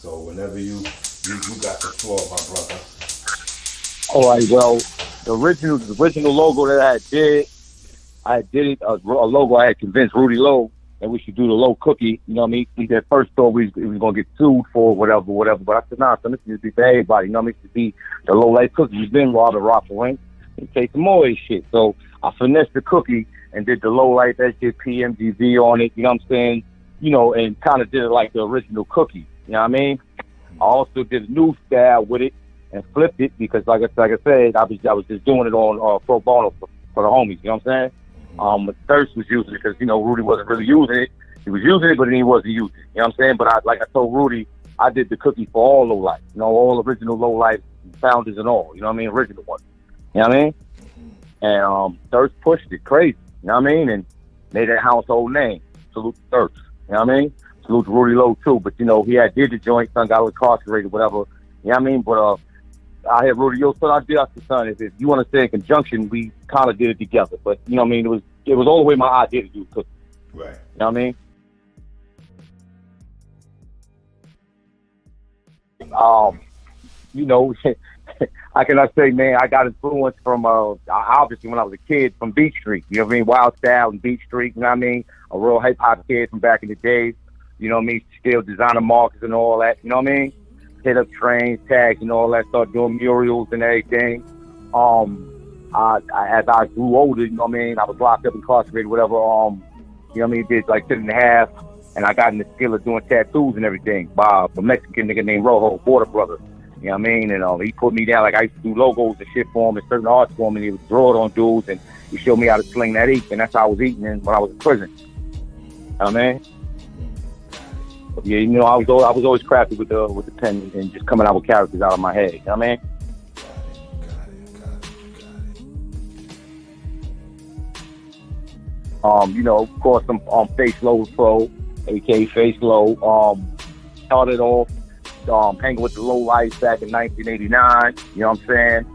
So whenever you got the floor, my brother. All right. Well, the original logo that I did it a logo. I had convinced Rudy Lowe that we should do the Low Cookie. You know what I mean? He said first thought we was gonna get sued for whatever. But I said, nah, son, this needs to be for everybody. You know what I mean? This should be the Low Life Cookie. We've been robbing Rockford Ring and take some more of his shit. So I finessed the cookie and did the Low Life SJ PMGV on it. You know what I'm saying? You know, and kind of did it like the original cookie. You know what I mean? I also did a new style with it and flipped it because, like I said, I was just doing it on pro bono for the homies. You know what I'm saying? Thirst was using it because, you know, Rudy wasn't really using it. He was using it, but then he wasn't using it. You know what I'm saying? But like I told Rudy, I did the cookie for all Low Life. You know, all original Low Life founders and all. You know what I mean? Original ones. You know what I mean? And Thirst pushed it crazy. You know what I mean? And made that household name. Salute to Thirst. You know what I mean? Salute to Rudy Lowe too. But, you know, he did the joint, son got incarcerated, whatever. You know what I mean? But I had Rudy, yo, son, I did. I said, son, if you want to stay in conjunction, we kind of did it together. But, you know what I mean? It was all the way my idea to do cooking. Right. You know what I mean? You know, how can I say, man, I got influence from, obviously when I was a kid, from Beach Street. You know what I mean? Wild Style and Beach Street, you know what I mean? A real hip-hop kid from back in the days. You know what I mean? Still designer markers and all that. You know what I mean? Hit up trains, tags, and all that. Start doing murals and everything. As I grew older, you know what I mean? I was locked up, incarcerated, whatever. You know what I mean? Did like 10.5, and I got in the skill of doing tattoos and everything by a Mexican nigga named Rojo, Border Brother. You know what I mean? And he put me down. Like I used to do logos and shit for him and certain arts for him, and he would draw it on dudes, and he showed me how to sling that ink, and that's how I was eating when I was in prison. You know what I mean? Yeah, you know, I was always crafty with the pen and just coming out with characters out of my head. You know what I mean? You know, of course, I'm Face Low Pro, aka Face Low. Started off hanging with the Low Life back in 1989. You know what I'm saying?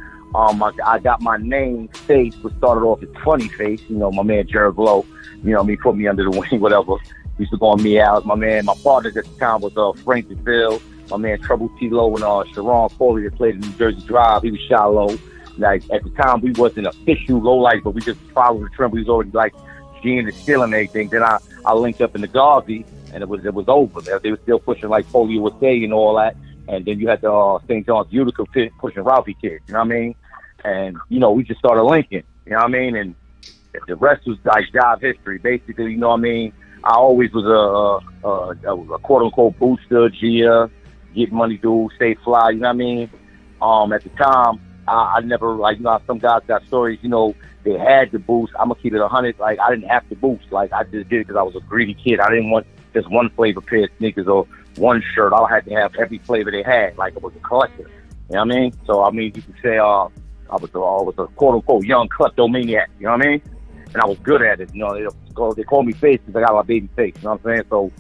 I got my name Face, but started off as Funny Face. You know, my man Jared Lowe. You know, me put me under the wing, whatever. Used to go on me out. My partner at the time was Frank DeVille. My man Trouble T. Lowe and Sharon Foley that played in New Jersey Drive. He was Shiloh. Like at the time, we wasn't official Low Life, but we just followed the trend. We was already like G and the Still and everything. Then I linked up in the Garvey, and it was over. They were still pushing like Foley would say and all that. And then you had the St. John's Utica pushing Ralphie Kids. You know what I mean? And you know, we just started linking. You know what I mean? And the rest was like job history, basically. You know what I mean? I always was a quote-unquote booster, Gia, get money dude, stay fly, you know what I mean? At the time, I never, like, you know, some guys got stories, you know, they had to boost. I'm going to keep it 100. Like, I didn't have to boost. Like, I just did it because I was a greedy kid. I didn't want just one flavor pair of sneakers or one shirt. I had to have every flavor they had. Like, I was a collector. You know what I mean? So, I mean, you could say I was a quote-unquote young kleptomaniac. You know what I mean? And I was good at it. You know, they call me Face because I got my baby face. You know what I'm saying? So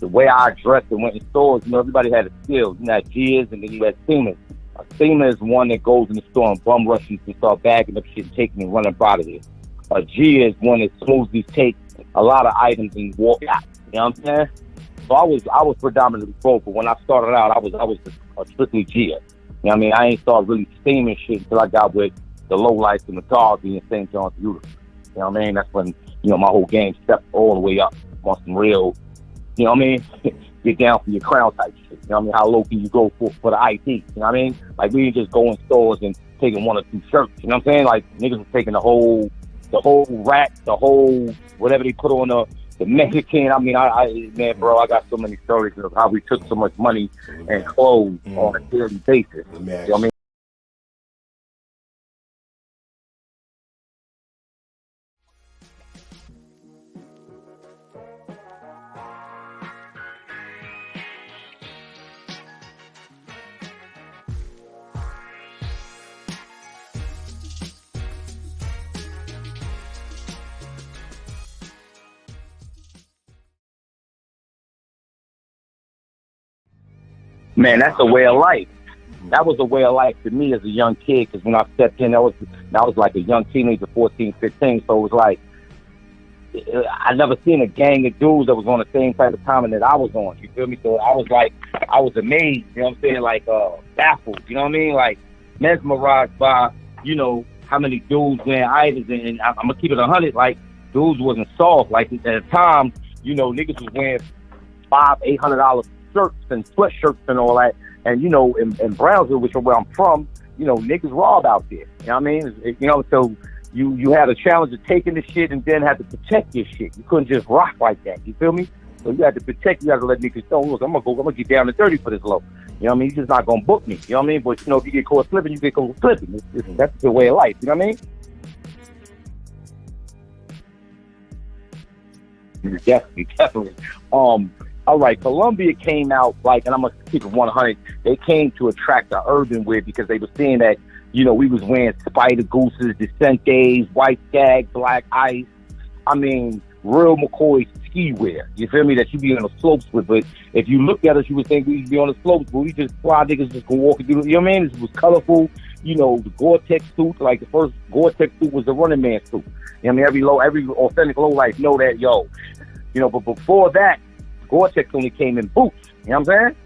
the way I dressed and went in stores, you know, everybody had a skill. You had Gias and then you had Steamers. A Steamer is one that goes in the store and bum rushes and start bagging up shit and taking and running out of it. A Gia is one that smoothly takes a lot of items and walk out. You know what I'm saying? So I was predominantly both, but when I started out, I was a strictly Gia. You know what I mean? I ain't started really steaming shit until I got with the Low Life and the Garvey and St. John's Utica. You know what I mean? That's when, you know, my whole game stepped all the way up on some real, you know what I mean? Get down for your crown type shit. You know what I mean? How low can you go for the IT? You know what I mean? Like, we didn't just go in stores and taking one or two shirts. You know what I'm saying? Like, niggas was taking the whole rack, the whole, whatever they put on the Mexican. I mean, man, bro, I got so many stories of how we took so much money and clothes on a daily basis. You know what I mean? Man, that's a way of life. That was a way of life to me as a young kid, because when I stepped in, I was like a young teenager, 14, 15. So it was like, I never seen a gang of dudes that was on the same type of timing that I was on. You feel me? So I was amazed. You know what I'm saying? Like baffled. You know what I mean? Like mesmerized by how many dudes wearing items, and I'm gonna keep it 100. Like dudes wasn't soft. Like at the time, niggas was wearing $500-$800 shirts and sweatshirts and all that. And in Brownsville, which is where I'm from, niggas robbed out there. You know what I mean? So you had a challenge of taking the shit and then had to protect your shit. You couldn't just rock like that. You feel me? So you had to protect. You had to let niggas know, look, I'm gonna get down to 30 for this low. You know what I mean? You're just not gonna book me. You know what I mean? But if you get caught slipping, you get caught slipping. That's the way of life. You know what I mean? Definitely. All right, Columbia came out and I'm gonna keep it 100. They came to attract the urban wear because they were seeing that we was wearing Spider Gooses, Descentes, White Skag, Black Ice. I mean, real McCoy ski wear. You feel me? That you be on the slopes with. But if you look at us, you would think we used to be on the slopes, but we just fly niggas just gonna walk and do. You know what I mean? It was colorful. The Gore-Tex suit. Like the first Gore-Tex suit was the Running Man suit. You know what I mean? Every authentic low life know that, But before that, Gore-Tex only came in boots. You know what I'm saying?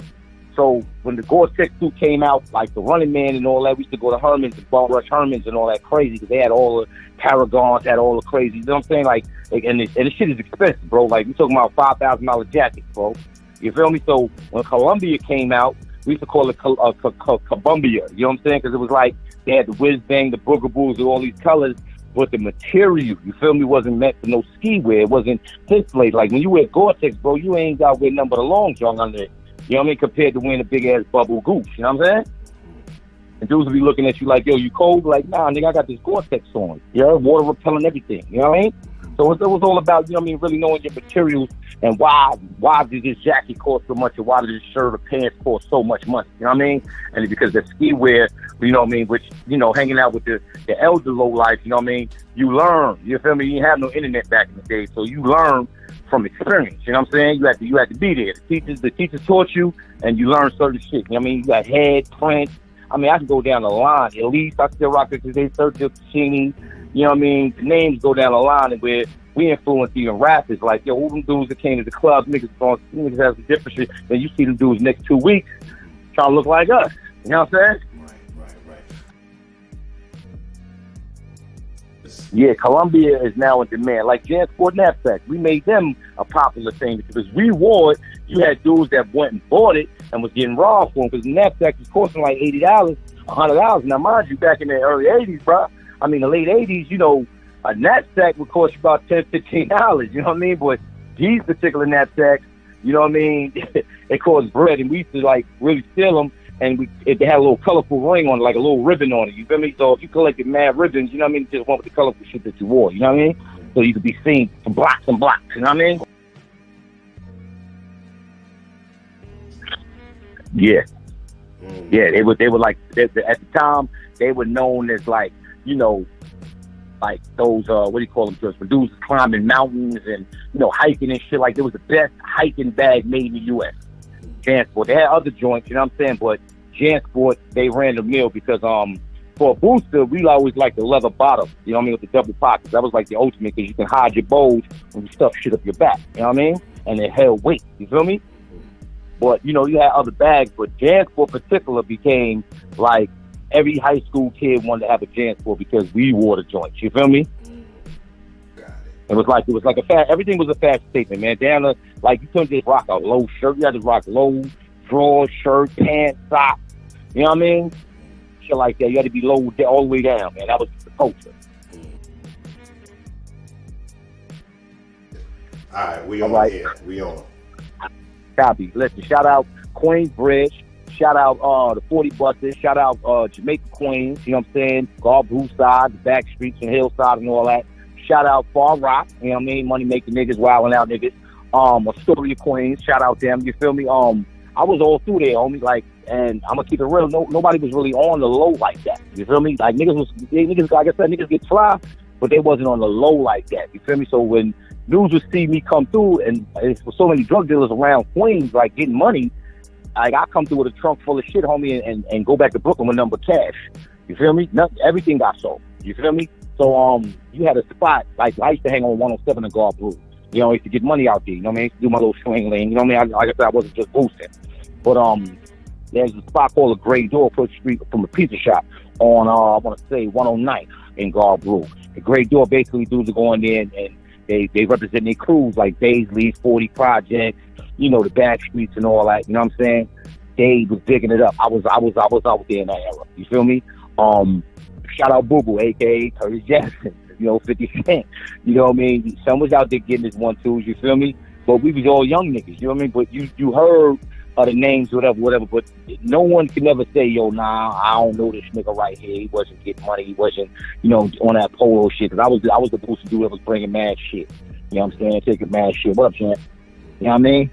So when the Gore-Tex suit came out, like the Running Man and all that, we used to go to Herman's and Ball Rush Herman's and all that crazy because they had all the Paragons, had all the crazy. You know what I'm saying? And the shit is expensive, bro. Like we talking about $5,000 jackets, bro. You feel me? So when Columbia came out, we used to call it Columbia. You know what I'm saying? Because it was like they had the Whiz Bang, the Boogaboos, and all these colors. But the material, you feel me, wasn't meant for no ski wear. It wasn't insulated. Like when you wear Gore-Tex, bro, you ain't got to wear nothing but a long john under it. You know what I mean? Compared to wearing a big ass bubble goose. You know what I'm saying? And dudes will be looking at you like, yo, you cold? Like, nah, nigga, I got this Gore-Tex on. Water repellent, everything. You know what I mean? So it was all about, really knowing your materials and why did this jacket cost so much and why did this shirt or pants cost so much money. You know what I mean? And it's because the ski wear, you know what I mean, which, hanging out with the elder low life, you know what I mean? You learn. You feel me? You didn't have no internet back in the day, so you learn from experience. You know what I'm saying? You had to be there. The teachers taught you and you learned certain shit. You know what I mean? You got head, print. I mean, I can go down the line. At least I still rock it today, Sergio Cini. You know what I mean? The names go down the line and where we influence even rappers. Like, yo, all them dudes that came to the club, niggas have some different shit. Then you see them dudes next 2 weeks trying to look like us. You know what I'm saying? Right. Yeah, Columbia is now in demand. Like Jansport knapsacks, we made them a popular thing because we wore it. You had dudes that went and bought it and was getting robbed for them because the knapsack was costing like $80, $100. Now, mind you, back in the early 80s, bro, I mean, the late 80s, a knapsack would cost you about $10, $15, you know what I mean? But these particular knapsacks, you know what I mean, it cost bread, and we used to, really steal them, and they had a little colorful ring on it, like a little ribbon on it, you feel me? So if you collected mad ribbons, you know what I mean, just one with the colorful shit that you wore, you know what I mean? So you could be seen from blocks and blocks, you know what I mean? Yeah. Yeah, they were like, at the time, they were known as like those, what do you call them, just dudes climbing mountains and, hiking and shit. Like, it was the best hiking bag made in the U.S. Jansport. They had other joints, you know what I'm saying? But Jansport, they ran the mill because, for a booster, we always like the leather bottom, you know what I mean, with the double pockets. That was like the ultimate because you can hide your bows when you stuff shit up your back, you know what I mean? And it held weight, you feel me? But, you had other bags, but Jansport particular became like, every high school kid wanted to have a Jansport because we wore the joints. You feel me? Got It was like everything was a fashion statement, man. Down to you couldn't just rock a low shirt. You had to rock low drawers, shirt, pants, socks. You know what I mean? Shit like that. You had to be low all the way down, man. That was the culture. All right, we on here. We on. Copy. Listen, shout out Queensbridge. Shout out the 40 buses. Shout out Jamaica Queens. You know what I'm saying? Garboo side, the back streets and hillside and all that. Shout out Far Rock. You know what I mean? Money making niggas, wilding out niggas. Astoria Queens. Shout out them. You feel me? I was all through there, homie. And I'm gonna keep it real. Nobody was really on the low like that. You feel me? Like niggas, like I said, niggas get fly, but they wasn't on the low like that. You feel me? So when news would see me come through, and it's for so many drug dealers around Queens, like getting money. I come through with a trunk full of shit, homie, and go back to Brooklyn with number cash. You feel me? Everything got sold. You feel me? So you had a spot, like I used to hang on 107 in Guard Blue. You know, I used to get money out there, you know what I mean? I used to do my little swing lane, you know what I mean? Like I said, I wasn't just boosting. But there's a spot called the Gray Door across the street from a pizza shop on I want to say 109 in Guard Blue. The Gray Door, basically dudes are going there and they represent their crews like Baisley, 40 Projects, you know, the back streets and all that, you know what I'm saying? They was digging it up. I was out there in that era. You feel me? Shout out Boo Boo, aka Curtis Jackson, you know, 50 Cent. You know what I mean? Some was out there getting his 1-2s, you feel me? But we was all young niggas, you know what I mean? But you heard the names, whatever, but no one can ever say, yo, nah, I don't know this nigga right here. He wasn't getting money. He wasn't, you know, on that polo shit. Cause I was the booster dude that was bringing mad shit. You know what I'm saying? Taking mad shit. What up, champ? You know what I mean?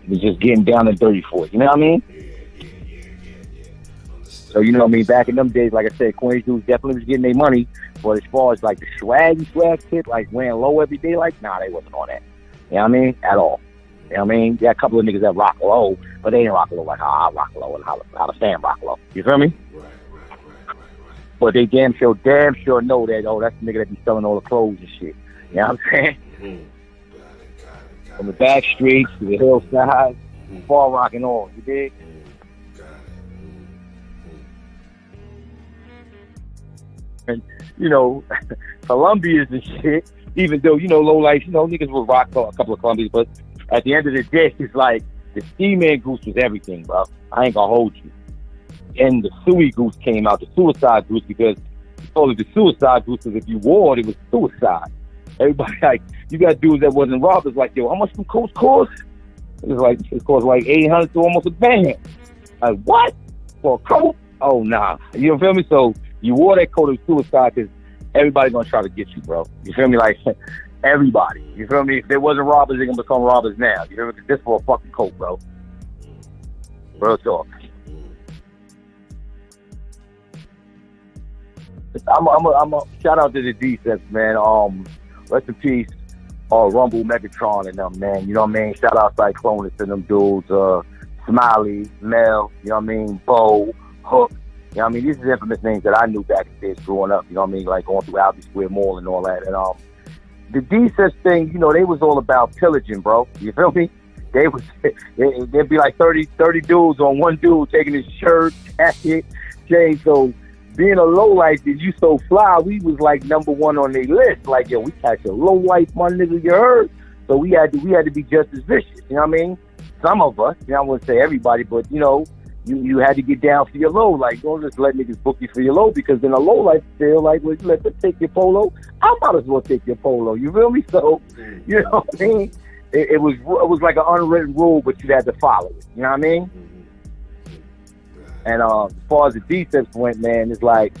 It was just getting down and dirty for it. You know what I mean? Yeah. So, you know what I mean? Back in them days, like I said, Queens dudes definitely was getting their money. But as far as like the swag shit, like wearing low every day, like, nah, they wasn't on that. You know what I mean? At all. You know what I mean? There are a couple of niggas that rock low, but they ain't rock low like how I rock low and how the Sam rock low. You feel me? Right. But they damn sure know that, oh, that's the nigga that be selling all the clothes and shit. You know what I'm saying? Got it. From the back streets to the hillside, far rock and all. You dig? Got it. And, you know, Columbia's and shit, even though, you know, low life, you know, niggas will rock a couple of Columbias, but at the end of the day, it's like the Steamer Goose was everything, bro. I ain't gonna hold you. And the Suey Goose came out, the Suicide Goose, because you call it the Suicide Goose because if you wore it was suicide. Everybody, like, you got dudes that wasn't robbers, like, yo, how much some coats cost? It cost like 800 to almost a band. Like, what? For a coat? Oh, nah. You know, feel me? So you wore that coat of suicide because everybody gonna try to get you, bro. You feel me? Like, everybody. You feel me? If there wasn't robbers, they're gonna become robbers now. You feel me? This for a fucking coat, bro. Real talk. I'm a shout out to the D-Sets, man. Rest in peace, Rumble, Megatron, and them, man. You know what I mean? Shout out Cyclonus and them dudes, Smiley, Mel, you know what I mean? Bo, Hook. You know what I mean? These are infamous names that I knew back in the days growing up. You know what I mean? Like going through Albee Square Mall and all that. And the D-Sets thing, you know, they was all about pillaging, bro. You feel me? There'd be like 30 dudes on one dude taking his shirt, jacket, chain. So being a low life, if you so fly, we was like number one on their list. Like, yo, we catch a low life, my nigga, you heard? So we had to be just as vicious. You know what I mean? Some of us, you know, I wouldn't say everybody, but you know, you had to get down for your low. Like, don't just let niggas book you for your low, because in a low life still, like, well, let them take your polo. I might as well take your polo. You feel me? So, you know what I mean? It was like an unwritten rule, but you had to follow it. You know what I mean? And as far as the D-Sets went, man, it's like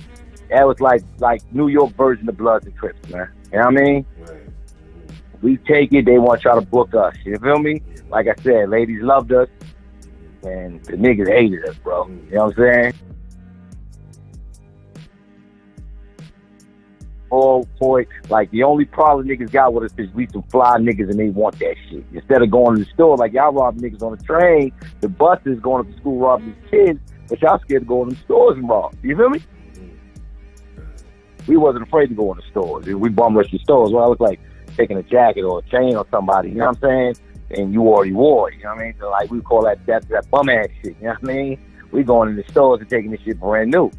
that was like New York version of Bloods and Crips, man. You know what I mean? Right. We take it, they want to try to book us. You feel me? Like I said, ladies loved us, and the niggas hated us, bro. You know what I'm saying? Oh boy, like the only problem niggas got with us is we some fly niggas and they want that shit. Instead of going to the store, like y'all rob niggas on the train, the buses going to school robbing these kids, but y'all scared to go in the stores and rob. You feel me? We wasn't afraid to go in the stores. We bum rush the stores. Well, I look like taking a jacket or a chain or somebody, you know what I'm saying? And you already wore it, you know what I mean? So like we call that bum ass shit, you know what I mean? We going in the stores and taking this shit brand new.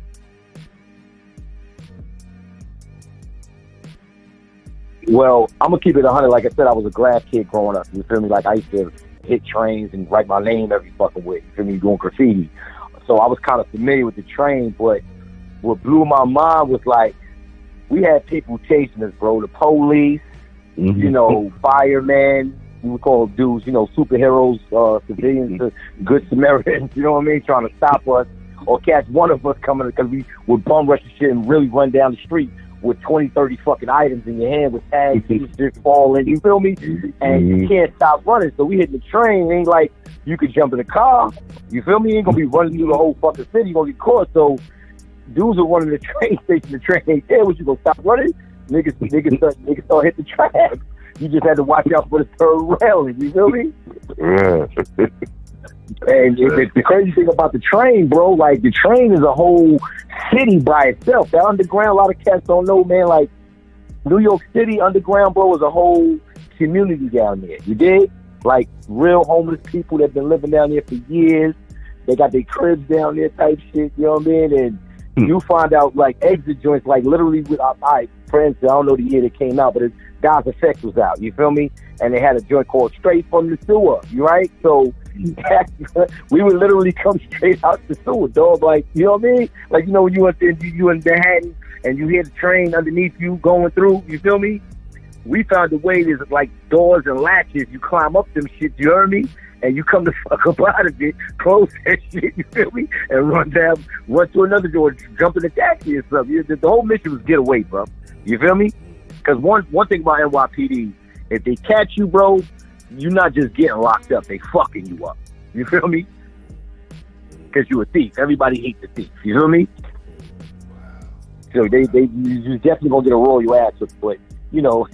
Well, I'm gonna keep it 100. Like I said, I was a glass kid growing up. You feel me? Like I used to hit trains and write my name every fucking way. You feel me? Doing graffiti. So I was kind of familiar with the train. But what blew my mind was like we had people chasing us, bro. The police, you know, firemen. We would call dudes, you know, superheroes, civilians, good Samaritans. You know what I mean? Trying to stop us or catch one of us coming because we would bum rush the shit and really run down the street with 20, 30 fucking items in your hand with tags and just falling, you feel me? And you can't stop running. So we hit the train. It ain't like you could jump in the car. You feel me? You ain't gonna be running through the whole fucking city. You're gonna get caught. So dudes are running the train station. The train ain't there. What, you gonna stop running? Niggas start hit the track. You just had to watch out for the third railing. You feel me? Yeah. And the crazy thing about the train, bro, like the train is a whole city by itself. The underground, a lot of cats don't know, man. Like New York City underground, bro, is a whole community down there. You dig? Like real homeless people that been living down there for years. They got their cribs down there, type shit. You know what I mean? And you find out like exit joints, like literally with my friends. I don't know the year they came out, but God's Effect was out. You feel me? And they had a joint called Straight from the Sewer. You right? So we would literally come straight out the sewer, dog. Like, you know what I mean? Like, you know, when you in Manhattan and you hear the train underneath you going through. You feel me? We found a way. There's like doors and latches. You climb up them shit. You heard me? And you come the fuck up out of it, close that shit, you feel me? And run to another door, jump in the taxi or something. The whole mission was get away, bro. You feel me? Because one thing about NYPD, if they catch you, bro, you're not just getting locked up, they fucking you up. You feel me? Because you a thief. Everybody hates a thief. You feel me? So you definitely gonna get a roll your ass up, but you know,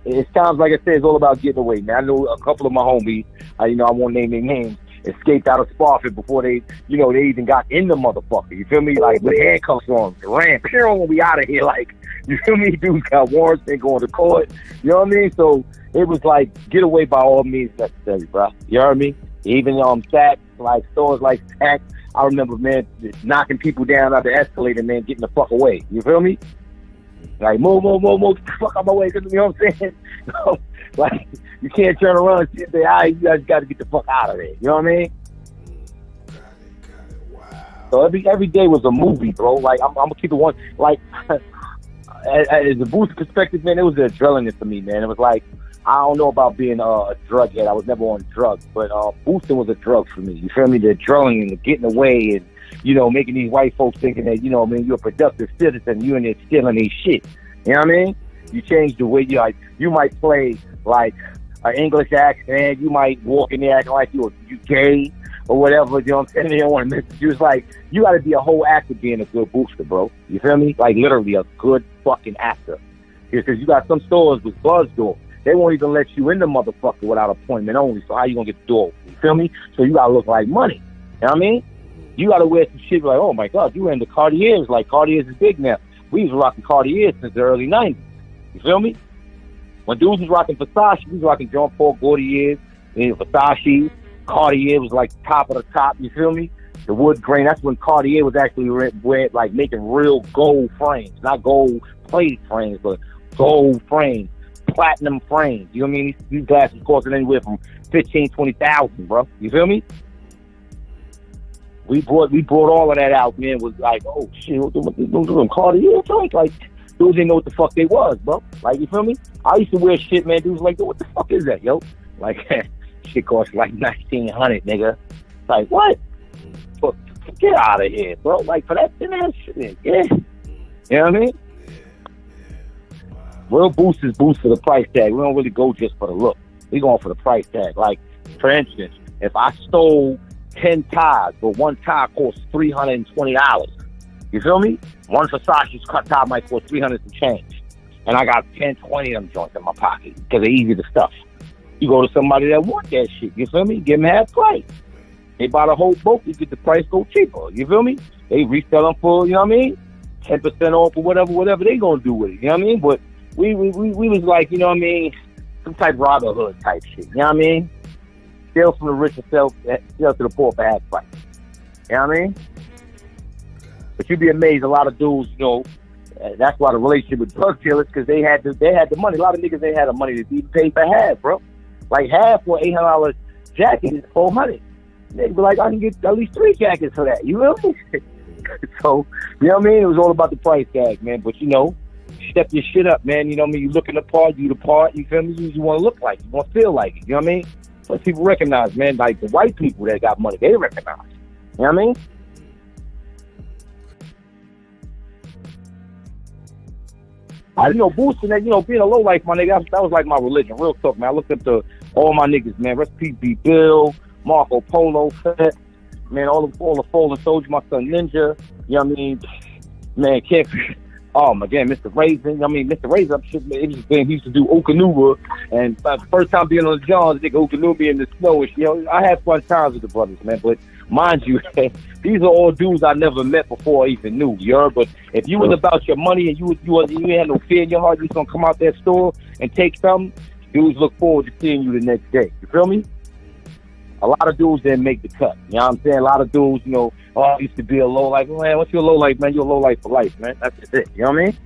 it's times like I said, it's all about getting away, man. I know a couple of my homies, I won't name their names, escaped out of Spofford before they even got in the motherfucker. You feel me? Like with handcuffs on, ran, when we out of here. Like, you feel me? Dudes got warrants, they going to court. You know what I mean? So it was like, get away by all means necessary, bro. You know what I mean? Even Saks, like stores like Saks, I remember, man, knocking people down out the escalator, man, getting the fuck away. You feel me? Like, move, get the fuck out my way. You know what I'm saying? Like, you can't turn around and say, all right, you guys got to get the fuck out of there. You know what I mean? Got it. Wow. So every day was a movie, bro. Like, I'm going to keep it one. Like, as a booster perspective, man, it was the adrenaline for me, man. It was like, I don't know about being a drug head. I was never on drugs, but boosting was a drug for me. You feel me? The adrenaline, the getting away, and making these white folks thinking that you're a productive citizen. You in there stealing their shit. You know what I mean? You change the way you might play like an English accent. You might walk in there acting like you gay or whatever. You know what I'm saying? They don't want to miss you. It's like you got to be a whole actor being a good booster, bro. You feel me? Like literally a good fucking actor. Because you got some stores with buzz doors. They won't even let you in the motherfucker without appointment only. So how you gonna get the door? You feel me? So you gotta look like money. You know what I mean? You gotta wear some shit like, oh my God, you in the Cartiers. Like Cartiers is big now. We was rocking Cartiers since the early 90s. You feel me? When dudes was rocking Versace, we was rocking Jean Paul Gaultiers, Versace. Cartier was like top of the top. You feel me? The wood grain. That's when Cartier was actually like making real gold frames, not gold plated frames, but gold frames. Platinum frames. You know what I mean? These glasses costing anywhere from 15, 20,000, bro. You feel me? We brought all of that out, man. Was like, oh shit, them Cartier joints. Like, dudes didn't know what the fuck they was, bro. Like, you feel me? I used to wear shit, man. Dudes like, what the fuck is that, yo? Like, shit costs like $1,900, nigga. Like, what? But get out of here, bro. Like, for that shit, yeah. You know what I mean? Real boost is boost for the price tag. We don't really go just for the look. We going for the price tag. Like, for instance, if I stole 10 ties, but one tie costs $320, you feel me? One Versace's cut tie might cost $300 and change. And I got 10, 20 of them joints in my pocket because they're easy to stuff. You go to somebody that want that shit, you feel me? Give them half price. They buy the whole boat, you get the price go cheaper, you feel me? They resell them for, you know what I mean? 10% off or whatever they gonna do with it, you know what I mean? But we was like, you know what I mean, some type of Robin Hood type shit, you know what I mean? Steal from the rich and sell to the poor for half price. You know what I mean? But you'd be amazed, a lot of dudes, that's why the relationship with drug dealers, because they had the money. A lot of niggas, they had the money to even pay for half, bro. Like half for $800 jacket is $400. They'd be like, I can get at least 3 jackets for that. You know what I mean? So, you know what I mean? It was all about the price tag, man. But step your shit up, man. You know what I mean? You looking the part, you the part. You feel me? You want to look like it. You want to feel like it. You know what I mean? But people recognize, man. Like the white people that got money, they recognize. You know what I mean? I didn't know boosting that. Being a low life, my nigga. That was like my religion. Real talk, man. I looked up to all my niggas, man. Rest in peace, B. Bill, Marco Polo, Fett, man. All the fallen soldiers. My son Ninja. You know what I mean? Man, Again, Mr. Raisin. I mean, Mr. Raisin, it was he used to do Okanuba, and the first time being on the Johns, nigga Okanuba in the snow. And, I had fun times with the brothers, man. But mind you, these are all dudes I never met before I even knew. You heard? But if you was about your money and you had no fear in your heart, you was gonna come out that store and take something. Dudes look forward to seeing you the next day. You feel me? A lot of dudes didn't make the cut. You know what I'm saying? A lot of dudes, I used to be a low life. Man, what's your low life, man? You're a low life for life, man. That's just it. You know what I mean?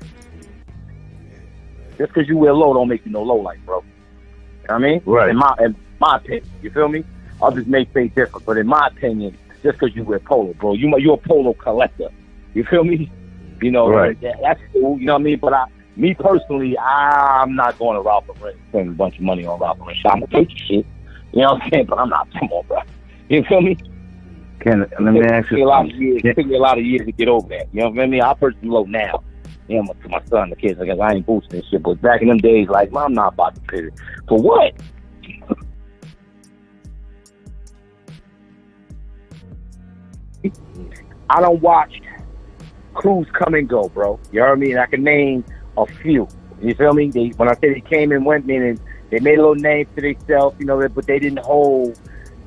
Just because you wear low don't make you no low life, bro. You know what I mean? Right. In my opinion. You feel me? Others may say different, but in my opinion, just because you wear polo, bro, you're a polo collector. You feel me? Right. That's cool. You know what I mean? But me personally, I'm not going to Ralph Lauren spending a bunch of money on Ralph Lauren. I'm gonna take your shit. You know what I'm saying? But I'm not. Come on, bro. You feel me? Let me ask you something. It took me a lot of years to get over that. You know what I mean? I personally low now. To my son, the kids, because I ain't boosting shit. But back in them days, like, I'm not about to pay it. For what? I don't watch crews come and go, bro. You know what I mean? I can name a few. You feel me? When I say they came and went, meaning they made a little name for themselves, but they didn't hold,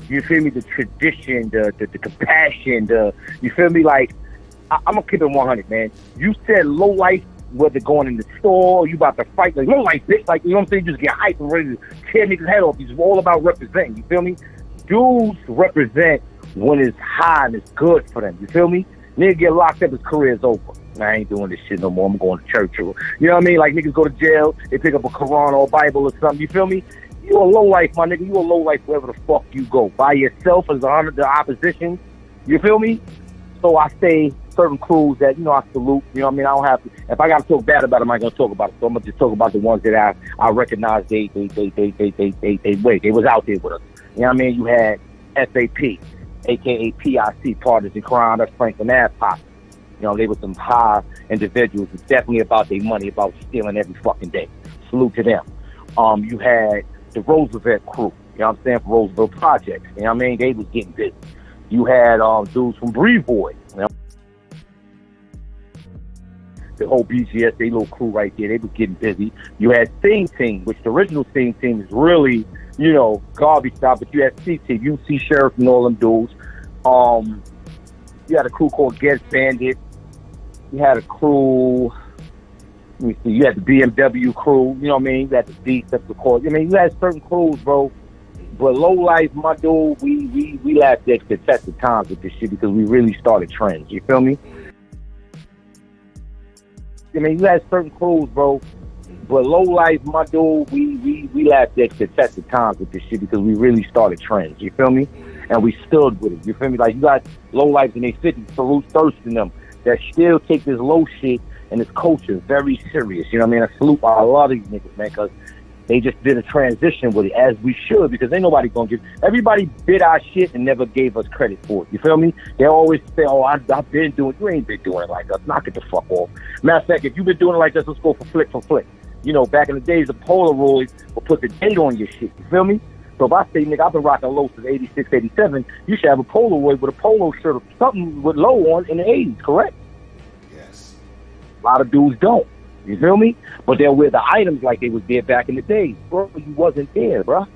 you feel me, the tradition, the compassion, you feel me? Like, I'm going to keep it 100, man. You said low life, whether going in the store, you about to fight, like, low life, bitch. Like, you know what I'm saying? You just get hyped and ready to tear niggas' head off. It's all about representing, you feel me? Dudes represent when it's high and it's good for them, you feel me? Nigga get locked up, his career's over. I ain't doing this shit no more. I'm going to church. Or, you know what I mean? Like, niggas go to jail, they pick up a Quran or a Bible or something, you feel me? You a low life, my nigga. You a low life wherever the fuck you go. By yourself as the opposition. You feel me? So I say certain crews that, I salute. You know what I mean? I don't have to. If I got to talk bad about them, I ain't going to talk about it. So I'm going to just talk about the ones that I recognize they was out there with us. You know what I mean? You had SAP, a.k.a. PIC, Partners in Crime. That's Franklin Ave Pop. They were some high individuals. It's definitely about their money, about stealing every fucking day. Salute to them. You had the Roosevelt crew, you know what I'm saying, for Roosevelt Projects. You know what I mean? They was getting busy. You had dudes from Brevoy, the whole BGS, they little crew right there, they was getting busy. You had Sing Team, which the original Sing Team is really, garbage style, but you had C-Team, UC Sheriff and all them dudes. You had a crew called Get Bandit. You had a crew, let me see, you had the BMW crew, you know what I mean? You had the Decepticons. You had certain crews, bro. But low life, my dude, we lasted the test of times with this shit because we really started trends. You feel me? You had certain crews, bro. But low life, my dude, we lasted the test of times with this shit because we really started trends. You feel me? And we stood with it. You feel me? Like, you got low life in their 50s, salute thirsting them, that still take this low shit and this culture very serious. You know what I mean? I salute a lot of these niggas, man, because they just did a transition with it, as we should, because ain't nobody gonna give. Everybody bid our shit and never gave us credit for it. You feel me? They always say, "Oh, I've been doing." You ain't been doing it like us. Knock it the fuck off. Matter of fact, if you've been doing it like this, let's go for flick for flick. Back in the days, the Polaroids will put the date on your shit. You feel me? So if I say, nigga, I've been rocking low since 86, 87, you should have a Polaroid with a polo shirt or something with low on in the 80s, correct? Yes. A lot of dudes don't. You feel me? But they'll wear the items like they was there back in the days. Bro, you wasn't there, bro.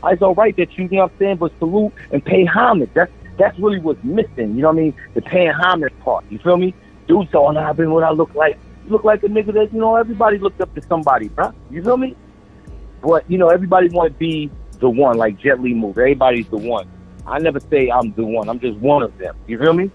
It's all right that you know what I'm saying, but salute and pay homage. That's really what's missing, you know what I mean? The paying homage part, you feel me? Dudes say, oh, I've been what I look like. You look like a nigga that, everybody looked up to somebody, bro. You feel me? But, everybody want to be the one, like Jet Li moved. Everybody's the one. I never say I'm the one. I'm just one of them. You feel me?